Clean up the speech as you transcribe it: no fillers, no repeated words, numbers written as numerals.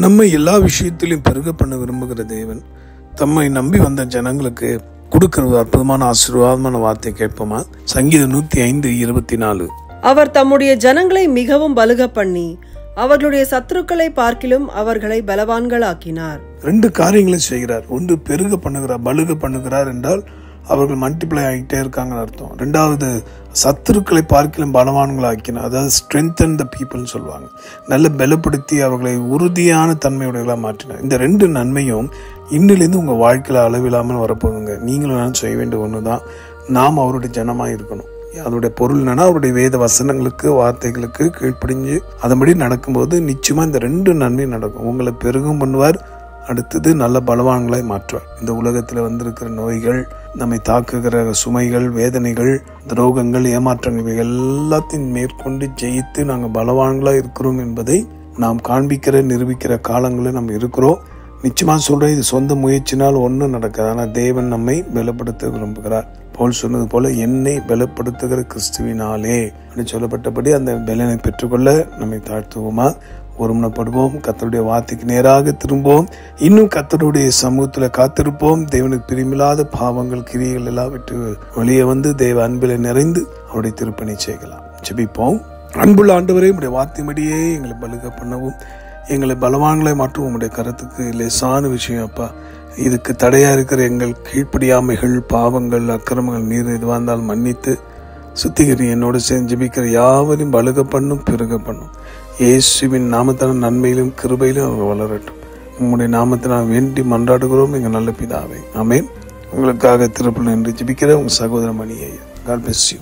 நம்ம எல்லா விஷயத்திலும் பெருக பண்ண விரும்புகிற தேவன் தம்மை நம்பி வந்த ஜனங்களுக்கு கொடுக்கிற ஒரு அற்புதமான ஆசீர்வாதமான வார்த்தை கேட்போமா? சங்கீதம் 105:24. அவர் தம்முடைய ஜனங்களை மிகவும் பலுக பண்ணி அவர்களுடைய சத்துருக்களை பார்க்கிலும் அவர்களை பலவான்களாக்கினார். 2 காரியங்களை செய்கிறார். ஒன்று, பெருக பண்ணுகிறார். பலுக பண்ணுகிறார் என்றால் அவர்கள் மல்டிப்ளை ஆகிட்டே இருக்காங்கன்னு அர்த்தம். 2வது, சத்துருக்களை பார்க்கிலும் பலவான்களாக்கினார். அதாவது ஸ்ட்ரென்தன் த பீப்புள்னு சொல்லுவாங்க. நல்ல பலப்படுத்தி அவர்களை உறுதியான தன்மையுடையவர்களாக மாற்றினார். இந்த 2 நன்மையும் இன்னிலிருந்து உங்கள் வாழ்க்கையில் அளவில்லாமல் வரப்போகுங்க. நீங்களும் நான் செய்ய வேண்டிய ஒன்று தான், நாம் அவருடைய ஜனமாக இருக்கணும். அதோடைய பொருள் என்னன்னா, அவருடைய வேத வசனங்களுக்கு வார்த்தைகளுக்கு கீழ்ப்படிஞ்சு அதன்படி நடக்கும்போது நிச்சயமா இந்த 2 நன்மையும் நடக்கும். உங்களை பெருகும் பண்ணுவார், அடுத்தது நல்ல பலவான்களாய் மாற்றுவார். இந்த உலகத்தில் வந்திருக்கிற நோய்கள், நம்மை தாக்குகிற சுமைகள், வேதனைகள், துரோகங்கள், ஏமாற்றங்கள், இவை எல்லாத்தையும் மேற்கொண்டு ஜெயித்து நாங்கள் பலவான்களாக இருக்கிறோம் என்பதை நாம் காண்பிக்கிற நிரூபிக்கிற காலங்களில் நம்ம இருக்கிறோம். நிச்சயமா சொல்றேன், இது சொந்த முயற்சினால் ஒன்றும் நடக்காது. ஆனால் தேவன் நம்மை பலப்படுத்த விரும்புகிறார். பவுல் சொன்னது போல, என்னை பலப்படுத்துகிற கிறிஸ்துவினாலே அப்படின்னு சொல்லப்பட்டபடி அந்த பலனை பெற்றுக்கொள்ள நம்மை தாழ்த்துவோமா, ஒருமனப்படுவோம், கர்த்தருடைய வார்த்தைக்கு நேராக திரும்புவோம், இன்னும் கர்த்தருடைய சமூகத்துல காத்திருப்போம். தேவனுக்கு பிரியமில்லாத பாவங்கள், கிரியைகள் எல்லாம் விட்டு வெளியே வந்து தேவ அன்பில நிறைந்து அவருடைய திருப்பணி செய்யலாம். ஜெபிப்போம். அன்புள்ள ஆண்டவரே, உடைய வார்த்தையின்படியே எங்களை பலுக பண்ணவும், எங்களை பலவான்களை மாற்றும் உங்களுடைய கருத்துக்கு லேசான விஷயம் அப்பா. இதுக்கு தடையா இருக்கிற எங்கள் கீழ்ப்படியாமைகள், பாவங்கள், அக்கிரமங்கள், நீர் எதுவாக இருந்தாலும் மன்னித்து சுத்திகரி. என்னோடு சேர்ந்து ஜெபிக்கிற யாவரையும் பலுக பண்ணும், பெருக பண்ணும். இயேசுவின் நாமத்தான நன்மையிலும் கிருபையிலும் அவங்க வளரட்டும். உங்களுடைய நாமத்தை நான் வேண்டி மன்றாடுகிறோம் எங்கள் நல்ல பிதாவே, ஆமென். உங்களுக்காக திருப்பல் என்று ஜெபிக்கிற உங்கள் சகோதர மணியை. God bless you.